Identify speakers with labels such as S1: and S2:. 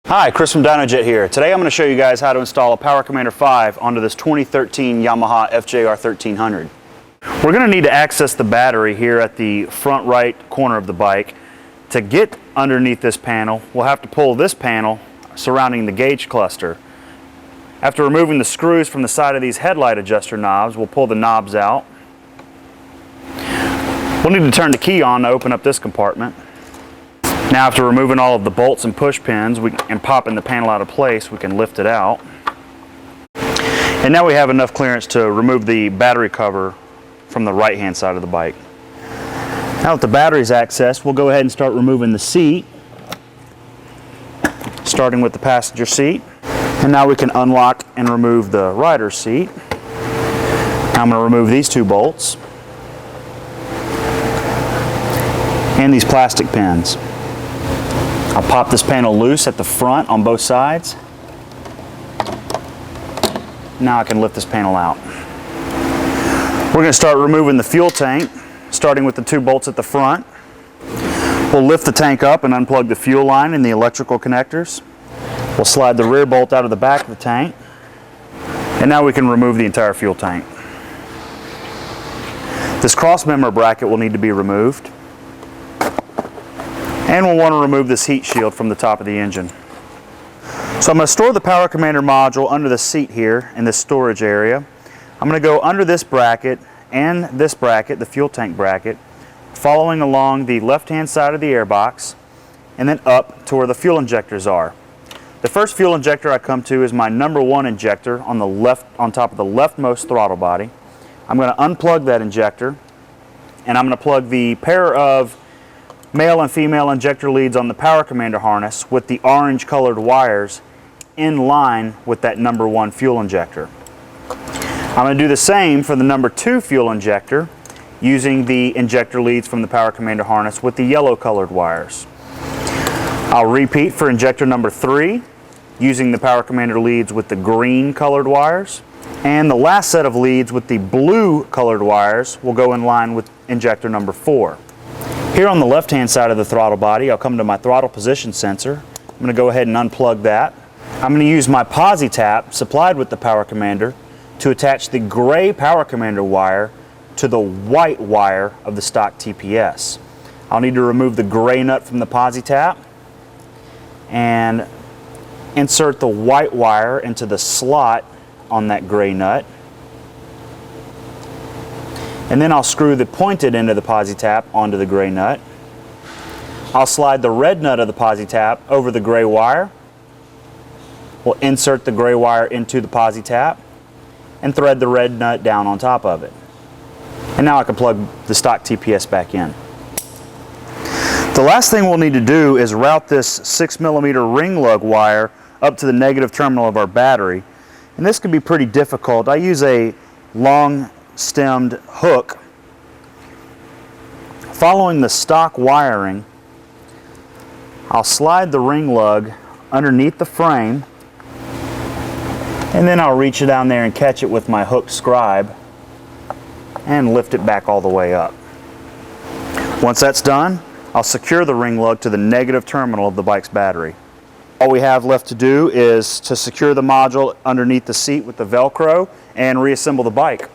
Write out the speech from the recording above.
S1: Hi, Chris from Dynojet here. Today I'm going to show you guys how to install a Power Commander 5 onto this 2013 Yamaha FJR 1300. We're going to need to access the battery here at the front right corner of the bike. To get underneath this panel, we'll have to pull this panel surrounding the gauge cluster. After removing the screws from the side of these headlight adjuster knobs, we'll pull the knobs out. We'll need to turn the key on to open up this compartment. Now, after removing all of the bolts and push pins and popping the panel out of place, we can lift it out. And now we have enough clearance to remove the battery cover from the right-hand side of the bike. Now that the battery's accessed, we'll go ahead and start removing the seat, starting with the passenger seat. And now we can unlock and remove the rider's seat. Now I'm going to remove these two bolts and these plastic pins. I'll pop this panel loose at the front on both sides. Now I can lift this panel out. We're going to start removing the fuel tank, starting with the two bolts at the front. We'll lift the tank up and unplug the fuel line and the electrical connectors. We'll slide the rear bolt out of the back of the tank. And now we can remove the entire fuel tank. This cross member bracket will need to be removed. And we'll want to remove this heat shield from the top of the engine. So I'm going to store the Power Commander module under the seat here in this storage area. I'm going to go under this bracket and this bracket, the fuel tank bracket, following along the left-hand side of the airbox and then up to where the fuel injectors are. The first fuel injector I come to is my number 1 injector on the left, on top of the leftmost throttle body. I'm going to unplug that injector and I'm going to plug the pair of male and female injector leads on the Power Commander harness with the orange colored wires in line with that number 1 fuel injector. I'm going to do the same for the number 2 fuel injector using the injector leads from the Power Commander harness with the yellow colored wires. I'll repeat for injector number 3 using the Power Commander leads with the green colored wires, and the last set of leads with the blue colored wires will go in line with injector number 4. Here on the left-hand side of the throttle body, I'll come to my throttle position sensor. I'm going to go ahead and unplug that. I'm going to use my posi tap supplied with the Power Commander to attach the gray Power Commander wire to the white wire of the stock TPS. I'll need to remove the gray nut from the posi tap and insert the white wire into the slot on that gray nut. And then I'll screw the pointed end of the posi tap onto the gray nut. I'll slide the red nut of the posi tap over the gray wire. We'll insert the gray wire into the posi tap and thread the red nut down on top of it. And now I can plug the stock TPS back in. The last thing we'll need to do is route this 6mm ring lug wire up to the negative terminal of our battery. And this can be pretty difficult. I use a long stemmed hook. Following the stock wiring, I'll slide the ring lug underneath the frame and then I'll reach it down there and catch it with my hooked scribe and lift it back all the way up. Once that's done, I'll secure the ring lug to the negative terminal of the bike's battery. All we have left to do is to secure the module underneath the seat with the Velcro and reassemble the bike.